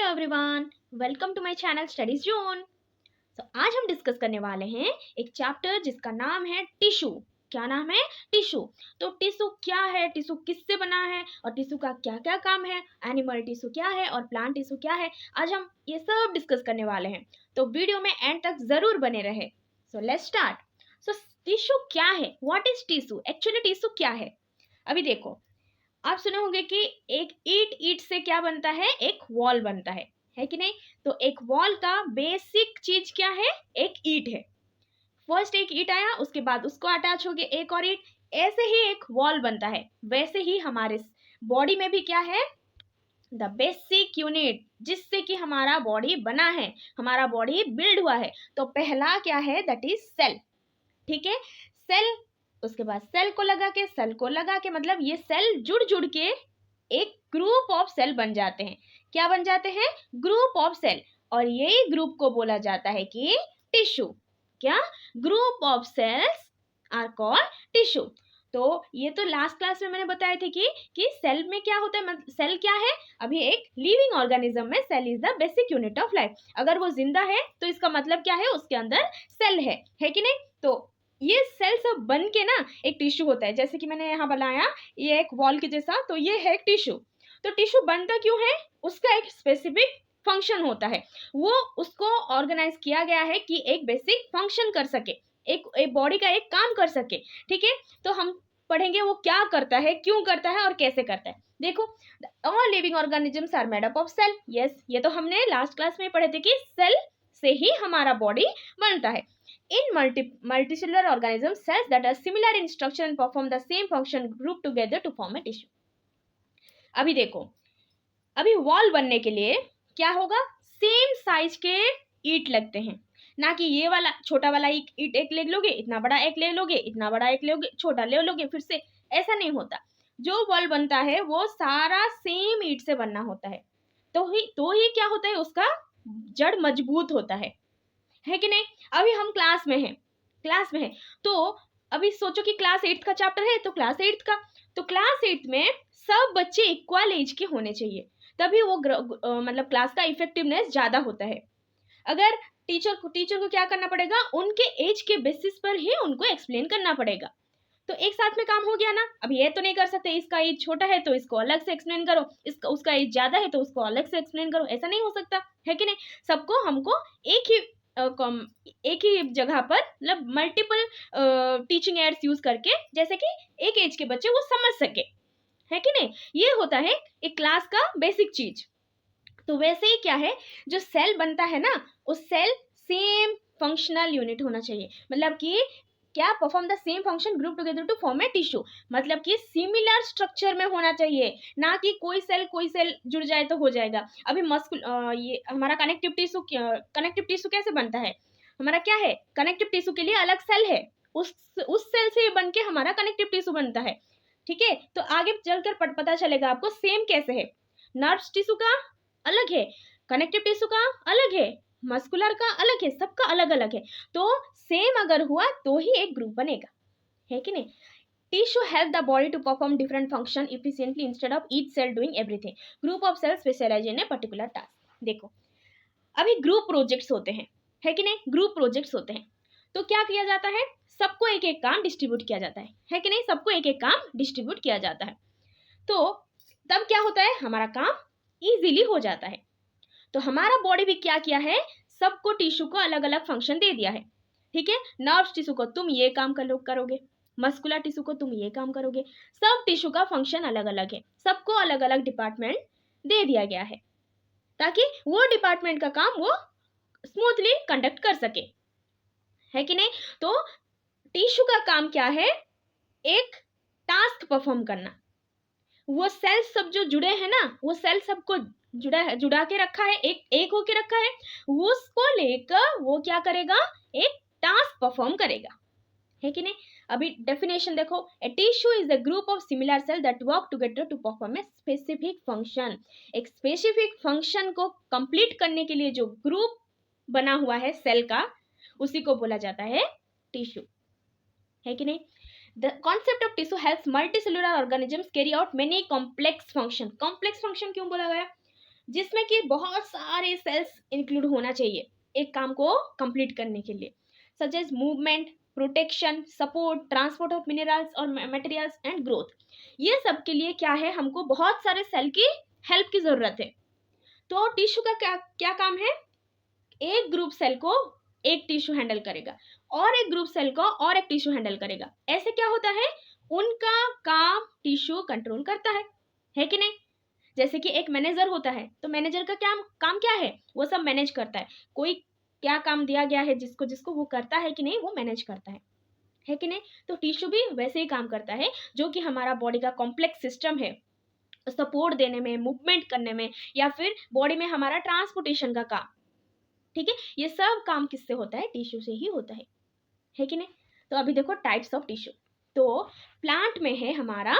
Hello everyone, welcome to my channel studies zone. आज हम discuss करने वाले हैं एक चैप्टर जिसका नाम है टिश्यू। क्या नाम है? टिश्यू। तो टिश्यू क्या है, टिश्यू किससे बना है और टिश्यू का क्या क्या काम है, एनिमल टिश्यू क्या है और प्लांट टिश्यू क्या है, आज हम ये सब डिस्कस करने वाले हैं। तो वीडियो में एंड तक जरूर बने रहे। So let's start. So tissue क्या है, what is tissue? Actually tissue क्या है, अभी देखो। आप सुने होंगे कि एक ईट से क्या बनता है, एक वॉल बनता है कि नहीं? तो एक वॉल का बेसिक चीज क्या है? एक ईट है। फर्स्ट एक ईट आया, उसके बाद उसको अटैच हो गया एक और ईट, ऐसे ही एक वॉल बनता है। वैसे ही हमारे बॉडी में भी क्या है, द बेसिक यूनिट जिससे कि हमारा बॉडी बना है, हमारा बॉडी बिल्ड हुआ है। तो पहला क्या है, दैट इज सेल। ठीक है, सेल। उसके बाद सेल को लगा के मतलब ये सेल जुड़ जुड़ के एक ग्रुप ऑफ सेल बन जाते हैं। क्या बन जाते हैं? Group of cell. और यही ग्रुप को बोला जाता है कि टिश्यू। क्या? Group of cells are called tissue. तो ये तो लास्ट क्लास में मैंने बताया थे कि सेल में क्या होता है, सेल क्या है? अभी एक लिविंग ऑर्गेनिज्म में cell is the basic unit of life. अगर वो जिंदा है तो इसका मतलब क्या है, उसके अंदर सेल है कि नहीं? तो ये सेल सब बन के ना एक टिश्यू होता है। जैसे कि मैंने यहाँ बनाया ये एक वॉल के जैसा, तो ये है एक टिश्यू। तो टिश्यू बनता क्यों है? उसका एक स्पेसिफिक फंक्शन होता है। वो उसको ऑर्गेनाइज किया गया है कि एक बेसिक फंक्शन कर सके, एक बॉडी का एक काम कर सके। ठीक है, तो हम पढ़ेंगे वो क्या करता है, क्यों करता है और कैसे करता है। देखो, all living organisms are made up of cell. Yes, ये तो हमने लास्ट क्लास में पढ़े थे कि सेल से ही हमारा बॉडी बनता है। In multicellular organisms, cells that are similar in structure and perform the same function group together to form a tissue. अभी देखो, अभी वॉल बनने के लिए क्या होगा, सेम साइज के ईट लगते हैं। ना कि ये वाला छोटा वाला ईट एक ले लोगे, इतना बड़ा एक ले लोगे, इतना बड़ा एक ले लोगे, छोटा ले लोगे फिर से, ऐसा नहीं होता। जो वॉल बनता है वो सारा सेम ईट से बनना होता है। तो ही क्या होता है, उसका जड़ मजबूत होता है कि नहीं? अभी हम क्लास में हैं तो अभी सोचो कि क्लास 8th का चैप्टर है, तो क्लास 8th में सब बच्चे इक्वल एज के होने चाहिए, तभी वो मतलब क्लास का इफेक्टिवनेस ज्यादा होता है। अगर टीचर को क्या करना पड़ेगा, उनके एज के बेसिस पर ही उनको एक्सप्लेन करना पड़ेगा। तो एक साथ में काम हो गया ना। अब ये तो नहीं कर सकते इसका एज छोटा है तो इसको अलग से एक्सप्लेन करो, इसका उसका एज ज्यादा है तो उसको अलग से एक्सप्लेन करो, ऐसा नहीं हो सकता है कि नहीं? सबको हमको एक ही जगह पर मतलब मल्टीपल टीचिंग एड्स यूज करके, जैसे कि एक एज के बच्चे वो समझ सके, है कि नहीं? ये होता है एक क्लास का बेसिक चीज। तो वैसे ही क्या है, जो सेल बनता है ना, उस सेल सेम फंक्शनल यूनिट होना चाहिए। मतलब कि क्या, perform the same function group together to form a tissue. मतलब कि सिमिलर स्ट्रक्चर में होना चाहिए, ना कि कोई सेल जुड़ जाए तो हो जाएगा। अभी ये हमारा कनेक्टिव टिश्यू कैसे बनता है? हमारा क्या है, कनेक्टिव टिश्यू के लिए अलग सेल है, उस सेल से बन के हमारा कनेक्टिव टिश्यू बनता है। ठीक है, तो आगे चलकर पता चलेगा आपको सेम कैसे है। नर्व टिश्यू का अलग है, कनेक्टिव टिश्यू का अलग है, मस्कुलर का अलग है, सबका अलग अलग है। तो सेम अगर हुआ तो ही एक ग्रुप बनेगा, है कि नहीं? Tissue help the body to perform different function efficiently instead of each cell doing everything. Group of cells specialize in a particular task. देखो, अभी ग्रुप प्रोजेक्ट्स होते हैं, है कि नहीं? ग्रुप प्रोजेक्ट्स होते हैं तो क्या किया जाता है, सबको एक एक काम डिस्ट्रीब्यूट किया जाता है कि नहीं? सबको एक एक काम डिस्ट्रीब्यूट किया जाता है, तो तब क्या होता है, हमारा काम इजीली हो जाता है। तो हमारा बॉडी भी क्या किया है, सबको टिश्यू को अलग अलग फंक्शन दे दिया है। ठीक है, नर्व टिश्यू को तुम ये काम करोगे, मस्कुलर टिश्यू को तुम ये काम करोगे। सब टिश्यू का फंक्शन अलग अलग है, सबको अलग अलग डिपार्टमेंट दे दिया गया है ताकि वो डिपार्टमेंट का काम वो स्मूथली कंडक्ट कर सके, है कि नहीं? तो टिश्यू का काम क्या है, एक टास्क परफॉर्म करना। वो सेल सब जो जुड़े हैं ना, वो सेल सबको जुड़ा के रखा है, एक होके रखा है, उसको लेकर वो क्या करेगा, एक टास्क परफॉर्म करेगा, है कि नहीं? अभी डेफिनेशन देखो, a tissue is a group of similar cell that work together to perform a specific function. एक स्पेसिफिक फंक्शन को कंप्लीट करने के लिए जो ग्रुप बना हुआ है सेल का, उसी को बोला जाता है टिश्यू, है कि नहीं? The concept of tissue helps multicellular organisms carry out many complex function। complex function क्यों बोला गया? जिसमें कि बहुत सारे सेल्स इंक्लूड होना चाहिए एक काम को कंप्लीट करने के लिए, such as movement, protection, support, transport of minerals और मटेरियल्स एंड ग्रोथ। ये सब के लिए क्या है, हमको बहुत सारे सेल की हेल्प की जरूरत है। तो टिश्यू का क्या क्या काम है, एक ग्रुप सेल को एक टिश्यू हैंडल करेगा और एक ग्रुप सेल को और एक टिश्यू हैंडल करेगा। ऐसे क्या होता है, उनका काम टिश्यू कंट्रोल करता है कि नहीं। जैसे कि एक मैनेजर होता है, तो मैनेजर का क्या काम क्या है, वो सब मैनेज करता है। कोई क्या काम दिया गया है जिसको जिसको वो करता है कि नहीं, वो मैनेज करता है कि नहीं। तो टिश्यू भी वैसे ही काम करता है, जो कि हमारा बॉडी का कॉम्प्लेक्स सिस्टम है, सपोर्ट देने में, मूवमेंट करने में, या फिर बॉडी में हमारा ट्रांसपोर्टेशन का काम। ठीक है, ये सब काम किससे होता है, टिश्यू से ही होता है कि नहीं। तो अभी देखो टाइप्स ऑफ टिश्यू। तो प्लांट में है हमारा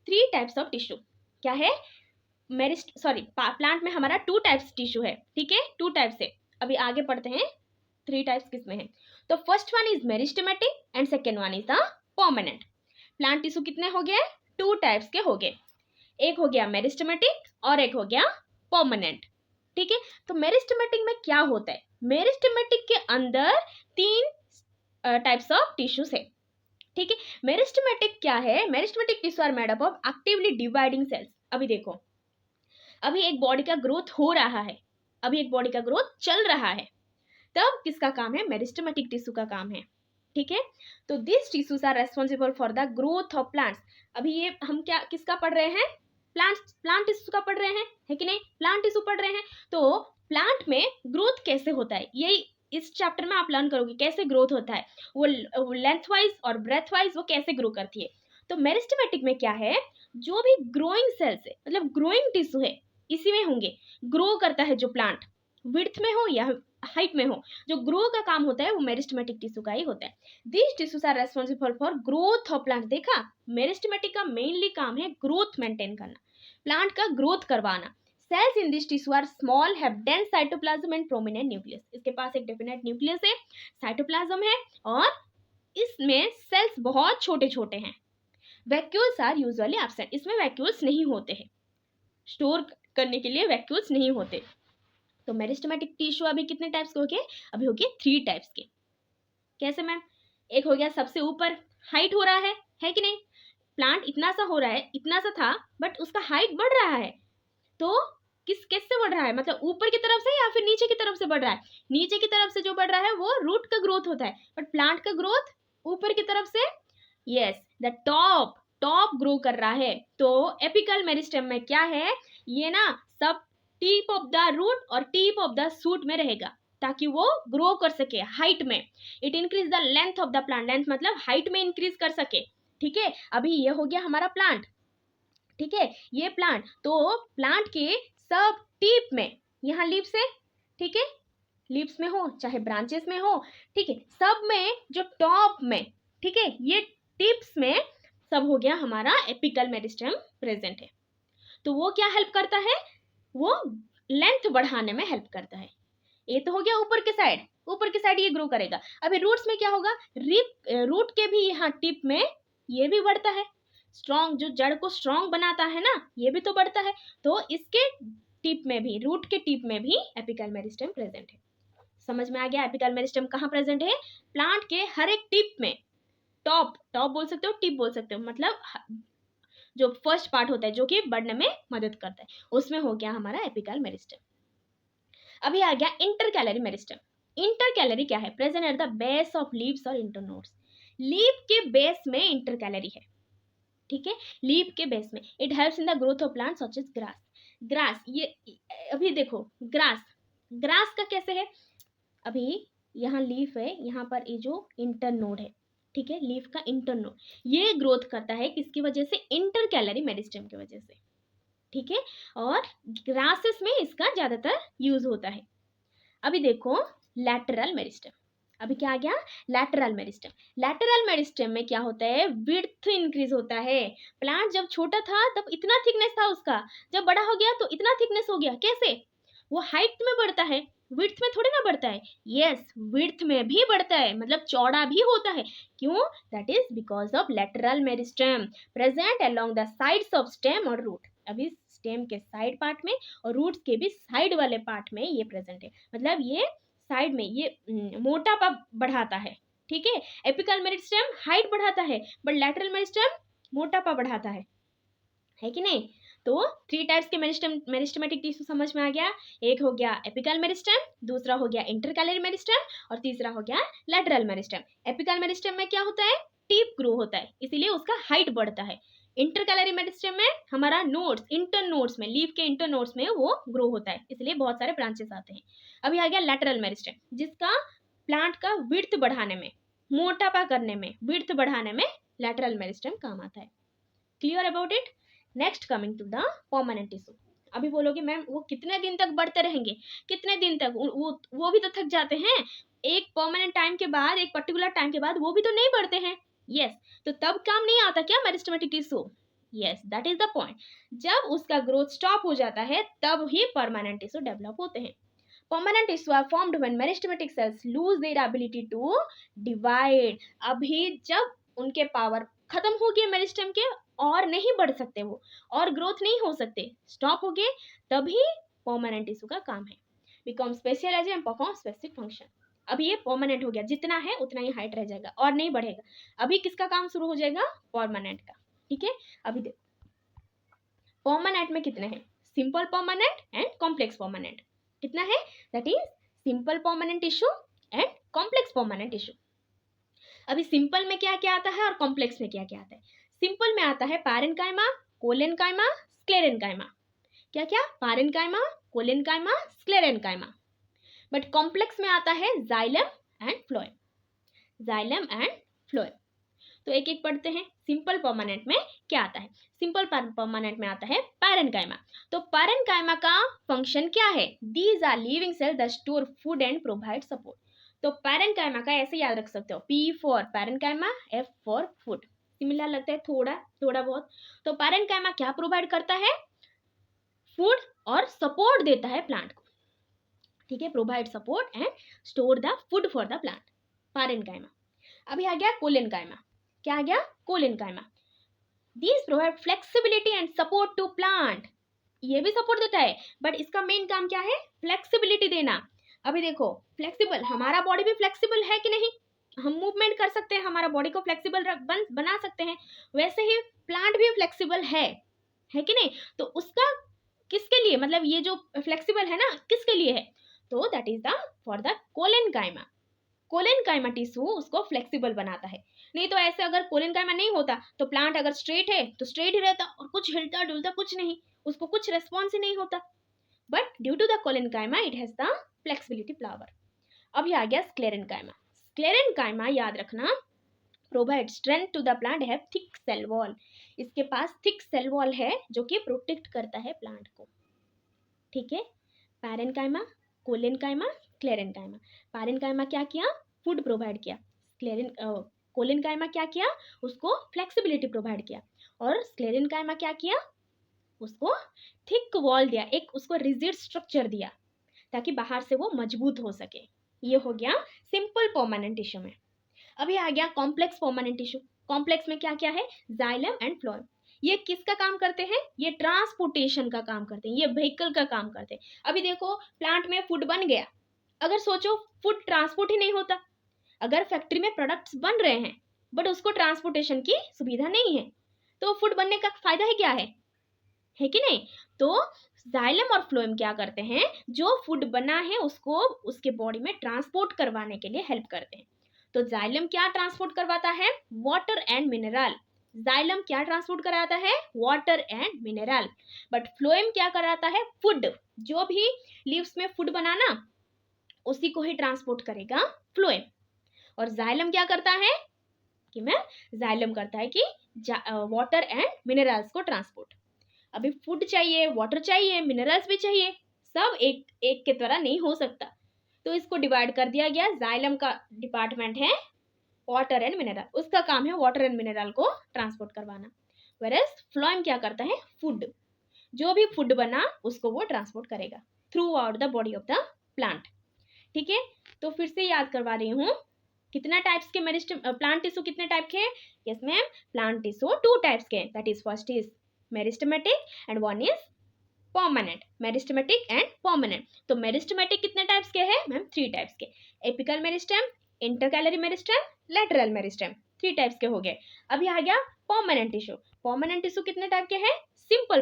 3 टाइप्स ऑफ टिश्यू। क्या है, प्लांट में हमारा 2 टाइप्स टिश्यू है, ठीक है, 2 टाइप्स है। अभी आगे पढ़ते हैं 3 टाइप्स किसमें है। तो first one is meristematic and second one is the permanent. Plant tissue कितने हो गए, 2 टाइप्स के हो गए, एक हो गया मेरिस्टेमेटिक और एक हो गया परमानेंट। ठीक है, तो मेरिस्टेमेटिक में क्या होता है, मेरिस्टेमेटिक के अंदर 3 टाइप्स ऑफ टिश्यूज है। ठीक है, मेरिस्टेमेटिक क्या है, meristematic tissue are made up of actively dividing cells. अभी देखो, अभी एक बॉडी का ग्रोथ हो रहा है, अभी एक बॉडी का ग्रोथ चल रहा है, तब किसका काम है, मेरिस्टेमेटिक टिश्यू का काम है। ठीक है, तो this tissues are responsible for the growth of plants. अभी ये हम क्या किसका पढ़ रहे हैं, प्लांट टिश्यू का पढ़ रहे हैं, है कि नहीं, प्लांट टिश्यू पढ़ रहे हैं। तो प्लांट में ग्रोथ कैसे होता है, यही इस चैप्टर में आप लर्न करोगे, कैसे ग्रोथ होता है, वो लेंथ वाइज और ब्रेथ वाइज वो कैसे ग्रो करती है। तो मेरिस्टेमेटिक में क्या है, जो भी ग्रोइंग सेल्स है, मतलब ग्रोइंग टिश्यू है, इसी में होंगे। ग्रो करता है जो प्लांट, विड्थ में हो या हाइट में हो, जो ग्रो का काम होता है वो मेरिस्टेमेटिक टिश्यू का ही होता है। This tissues are responsible for growth of plant. देखा, मेरिस्टेमेटिक का मेनली काम है ग्रोथ मेंटेन करना, प्लांट का ग्रोथ करवाना। Cells in this tissue are small, have dense cytoplasm and prominent nucleus. इसके पास एक डेफिनेट न्यूक्लियस है, साइटोप्लाज्म है, और इसमें सेल्स बहुत छोटे छोटे हैं। वैक्यूल्स आर यूजुअली एब्सेंट, इसमें वैक्यूल्स नहीं होते हैं, स्टोर करने के लिए वैक्यूल्स नहीं होते। तो मेरिस्टेमेटिक टिश्यू अभी कितने टाइप्स के हो गए, अभी हो गए 3 टाइप्स के। कैसे मैम, एक हो गया सबसे ऊपर, हाइट हो रहा है कि नहीं, प्लांट इतना सा हो रहा है, इतना सा था, बट उसका हाइट बढ़ रहा है। तो किससे बढ़ रहा है, मतलब ऊपर की तरफ से या फिर नीचे की तरफ से बढ़ रहा है, नीचे की तरफ से जो बढ़ रहा है वो रूट का ग्रोथ होता है, बट प्लांट का ग्रोथ ऊपर की तरफ से, यस, द टॉप ग्रो कर रहा है। तो एपिकल मेरिस्टेम में क्या है, ये ना सब टिप ऑफ द रूट और टिप ऑफ द शूट में रहेगा, ताकि वो ग्रो कर सके हाइट में। It increase the length of the plant, length मतलब हाइट में इंक्रीज कर सके। ठीक है, अभी ये हो गया हमारा प्लांट। ठीक है, ये प्लांट, तो प्लांट के सब टिप में, यहाँ लीव्स है, ठीक है, लीव्स में हो चाहे ब्रांचेस में हो, ठीक है, सब में जो टॉप में, ठीक है, ये टिप्स में सब हो गया हमारा एपिकल मेरिस्टेम प्रेजेंट है। तो वो क्या हेल्प करता है, वो लेंथ बढ़ाने में हेल्प करता है। ये तो हो गया ऊपर के साइड, ऊपर के साइड ये ग्रो करेगा। अभी रूट्स में क्या होगा, रूट के भी यहाँ टिप में ये भी बढ़ता है, स्ट्रॉन्ग, जो जड़ को स्ट्रॉन्ग बनाता है ना, ये भी तो बढ़ता है। तो इसके टिप में भी, रूट के टिप में भी एपिकल मेरिस्टेम प्रेजेंट है। समझ में आ गया, एपिकल मेरिस्टेम कहाँ प्रेजेंट है, प्लांट के हर एक टिप में, टॉप बोल सकते हो, टिप बोल सकते हो, मतलब जो फर्स्ट पार्ट होता है जो कि बढ़ने में मदद करता है, उसमें हो गया हमारा एपिकल मेरिस्टेम। अभी आ गया इंटरकैलरी मेरिस्टेम। इंटरकैलरी क्या है, present at the base of leaves और इंटरनोड्स। लीफ के बेस में इंटरकैलरी है, ठीक है, लीफ के बेस में। It helps in the growth of plants such as grass. Grass, ये अभी देखो, ग्रास का कैसे है, अभी यहाँ लीफ है, यहाँ पर ये जो इंटरनोड है, ठीक है, लीफ का इंटरनोड, ये ग्रोथ करता है किसकी वजह से, इंटरकैलरी मेरिस्टेम की वजह से। ठीक है, और ग्रासेस में इसका ज्यादातर यूज होता है। अभी देखो लैटरल मेरिस्टेम, अभी क्या आ गया, लैटरल मेरिस्टेम। लैटरल मेरिस्टेम में क्या होता है, विड्थ इंक्रीज होता है। प्लांट जब छोटा था तब इतना थिकनेस था उसका, जब बड़ा हो गया तो इतना थिकनेस हो गया। कैसे, वो हाइट में बढ़ता है, विड्थ में थोड़ी ना बढ़ता है। यस, विड्थ में भी बढ़ता है, मतलब चौड़ा भी होता है। क्यों, that is because of lateral meristem present along the sides of stem और रूट। अभी स्टेम के साइड पार्ट में और रूट्स के भी साइड वाले पार्ट में ये प्रेजेंट है। मतलब ये साइड में ये मोटापा बढ़ाता है, ठीक है। एपिकल मेरिस्टेम हाइट बढ़ाता है, बट लैटरल मेरिस्टेम मोटापा बढ़ाता है कि नहीं। तो 3 टाइप्स के मेरिस्टेमेटिक टिश्यू समझ में आ गया। एक हो गया एपिकल मेरिस्टेम, दूसरा हो गया इंटरकैलरी मेरिस्टेम और तीसरा हो गया लैटरल मेरिस्टेम। एपिकल मेरिस्टेम में क्या होता है, टिप ग्रो होता है, इसीलिए उसका हाइट बढ़ता है। इंटरकैलरी मेरिस्टेम में हमारा नोड्स, इंटर नोड्स में, लीफ के इंटर नोड्स में वो ग्रो होता है, इसलिए बहुत सारे ब्रांचेस आते हैं। अभी आ गया लैटरल मेरिस्टेम, जिसका प्लांट का विड्थ बढ़ाने में, मोटापा करने में, विड्थ बढ़ाने में लैटरल मेरिस्टेम काम आता है। Clear about it. Next coming to the permanent tissue. अभी बोलोगे मैम वो कितने दिन तक बढ़ते रहेंगे, कितने दिन तक, वो भी तो थक जाते हैं। एक परमानेंट टाइम के बाद, एक पर्टिकुलर टाइम के बाद वो भी तो नहीं बढ़ते हैं। यस, तो तब काम नहीं आता क्या meristematic tissue? Yes, that is the point. जब उसका ग्रोथ स्टॉप हो जाता है तब ही परमानेंट टिश्यू डेवलप होते हैं। Permanent tissue are formed when meristematic cells lose their ability to divide. अभी जब उनके पावर खत्म हो गए मेरिस्टेम के, और नहीं बढ़ सकते वो, और ग्रोथ नहीं हो सकते, स्टॉप हो गए, तभी परमानेंट टिश्यू का काम है। Become specialize and perform specific function. अभी ये परमानेंट हो गया, जितना है उतना ही हाइट रह जाएगा और नहीं बढ़ेगा। अभी किसका काम शुरू हो जाएगा, परमानेंट का, ठीक है। अभी देखो परमानेंट में कितने हैं, simple permanent and complex permanent. कितना है, that is simple permanent tissue and complex permanent tissue. अभी सिंपल में क्या क्या आता है और कॉम्प्लेक्स में क्या क्या आता है। सिंपल में आता है पैरेन्काइमा, कोलेनकाइमा, स्क्लेरेनकाइमा। क्या क्या, parenchyma, collenchyma, sclerenchyma. But complex में आता है xylem and phloem, xylem and phloem. तो एक एक पढ़ते हैं। सिंपल परमानेंट में क्या आता है, सिंपल परमानेंट में आता है पैरेन्काइमा। तो पैरेन्काइमा का फंक्शन क्या है, these are living cell that store food and provide support. तो पैरेन्काइमा का ऐसे याद रख सकते हो, P for parenchyma, F for food. Similar लगता है थोड़ा थोड़ा बहुत। तो पैरेन्काइमा क्या प्रोवाइड करता है, फूड और सपोर्ट देता है प्लांट को, ठीक है। Provide support and store the food for the plant, parenchyma. अभी आ गया कोलेनकाइमा। क्या आ गया, collenchyma. These provide flexibility and support to plant. ये भी सपोर्ट देता है, बट इसका मेन काम क्या है, फ्लेक्सिबिलिटी देना। अभी देखो फ्लेक्सिबल, हमारा बॉडी भी फ्लेक्सिबल है कि नहीं, हम मूवमेंट कर सकते हैं, हमारा बॉडी को फ्लेक्सिबल बना सकते हैं। वैसे ही प्लांट भी फ्लेक्सिबल है कि नहीं। तो उसका किसके लिए, मतलब ये जो फ्लेक्सिबल है ना, किसके लिए है, तो that is the for the collenchyma. Collenchyma tissue उसको फ्लेक्सिबल बनाता है। नहीं तो ऐसे अगर कोलेनकाइमा नहीं होता तो प्लांट अगर स्ट्रेट है तो स्ट्रेट ही रहता और कुछ हिलता डुलता कुछ नहीं, उसको कुछ रेस्पॉन्स ही नहीं होता। But due to the collenchyma it has the flexibility power. अभी आ गया स्क्लेरेनकाइमा। स्क्लेरेनकाइमा याद रखना, provide strength to the plant, have thick cell wall. इसके पास थिक सेल वॉल है जो कि प्रोटेक्ट करता है प्लांट को, ठीक है। Parenchyma, collenchyma, sclerenchyma. पैरेन्काइमा क्या किया, फूड प्रोवाइड किया। कोलेनकाइमा क्या किया, उसको फ्लेक्सिबिलिटी प्रोवाइड किया। और स्क्लेरेनकाइमा क्या किया, उसको थिक वॉल दिया, एक उसको रिजिड स्ट्रक्चर दिया ताकि बाहर से वो मजबूत हो सके। ये हो गया सिंपल परमानेंट टिश्यू में। अभी आ गया कॉम्प्लेक्स परमानेंट टिश्यू। कॉम्प्लेक्स में क्या क्या है, जाइलम एंड फ्लोएम। ये किसका काम करते हैं, ये ट्रांसपोर्टेशन का काम करते हैं, ये व्हीकल का काम करते हैं। अभी देखो प्लांट में फूड बन गया, अगर सोचो फूड ट्रांसपोर्ट ही नहीं होता, अगर फैक्ट्री में प्रोडक्ट्स बन रहे हैं बट उसको ट्रांसपोर्टेशन की सुविधा नहीं है, तो फूड बनने का फायदा ही क्या है कि नहीं। तो जाइलम और फ्लोएम क्या करते हैं, जो फूड बना है उसको उसके बॉडी में ट्रांसपोर्ट करवाने के लिए हेल्प करते हैं। तो जाइलम क्या ट्रांसपोर्ट करवाता है, वाटर एंड मिनरल। जाइलम क्या ट्रांसपोर्ट कराता है, water and mineral. But phloem क्या कराता है, फूड। जो भी लीव्स में फूड बनाना उसी को ही ट्रांसपोर्ट करेगा फ्लोएम। और जाइलम क्या करता है कि मैं जाइलम करता है कि वाटर एंड मिनरल्स को ट्रांसपोर्ट। अभी फूड चाहिए, वाटर चाहिए, मिनरल्स भी चाहिए, सब एक एक के तरह नहीं हो सकता, तो इसको डिवाइड कर दिया गया। जाइलम का डिपार्टमेंट है वाटर एंड मिनरल, उसका काम है वाटर एंड मिनरल को ट्रांसपोर्ट करवाना। वेरएस फ्लोएम क्या करता है, फूड, जो भी फूड बना उसको वो ट्रांसपोर्ट करेगा through out the body of the plant, ठीक है। तो फिर से याद करवा रही हूँ, कितना टाइप्स के प्लांट टिश्यू कितने टाइप के, yes ma'am, plant tissue 2 types के, that is first is meristematic and one is permanent, meristematic and permanent. तो मेरिस्टेमेटिक कितने टाइप्स के हैं मैम? 3 टाइप्स के, apical meristem, intercalary meristem, lateral meristem, 3 types के हो गए। अभी आ गया परमानेंट टिश्यू। परमानेंट टिश्यू कितने टाइप के हैं? Simple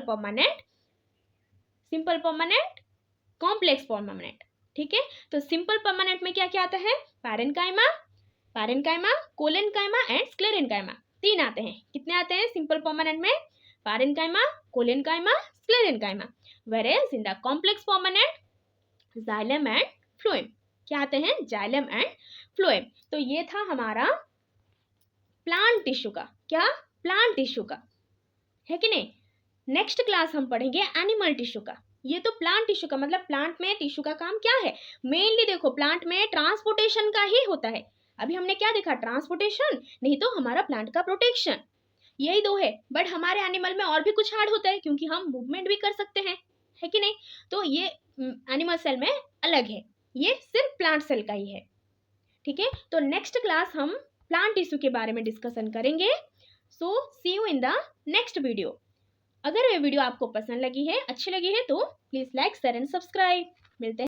permanent, complex permanent. ठीक है, तो सिंपल परमानेंट में क्या क्या आता है? पैरेन्काइमा, कोलेनकाइमा एंड स्क्लेरेन्काइमा, 3 आते हैं। कितने आते हैं सिंपल परमानेंट में? Parenchyma, collenchyma, sclerenchyma. Whereas in the complex permanent, xylem and phloem, क्या आते हैं? Xylem and phloem. तो ये था हमारा प्लांट टिश्यू का, क्या? प्लांट टिश्यू का, है कि नहीं? नेक्स्ट क्लास हम पढ़ेंगे एनिमल टिश्यू का। ये तो प्लांट टिश्यू का मतलब प्लांट में टिश्यू का काम क्या है? मेनली देखो प्लांट में ट्रांसपोर्टेशन का ही होता है। अभी हमने क्या देखा? ट्रांसपोर्टेशन, नहीं तो हमारा प्लांट का प्रोटेक्शन, यही 2 है। बट हमारे एनिमल में और भी कुछ ऐड होता है, क्योंकि हम मूवमेंट भी कर सकते हैं, है कि नहीं? तो ये एनिमल सेल में अलग है, ये सिर्फ प्लांट सेल का ही है। ठीक है, तो नेक्स्ट क्लास हम प्लांट टिश्यू के बारे में डिस्कशन करेंगे। So see you in the next video. अगर ये वीडियो आपको पसंद लगी है, अच्छी लगी है, तो please like, share and subscribe. मिलते हैं।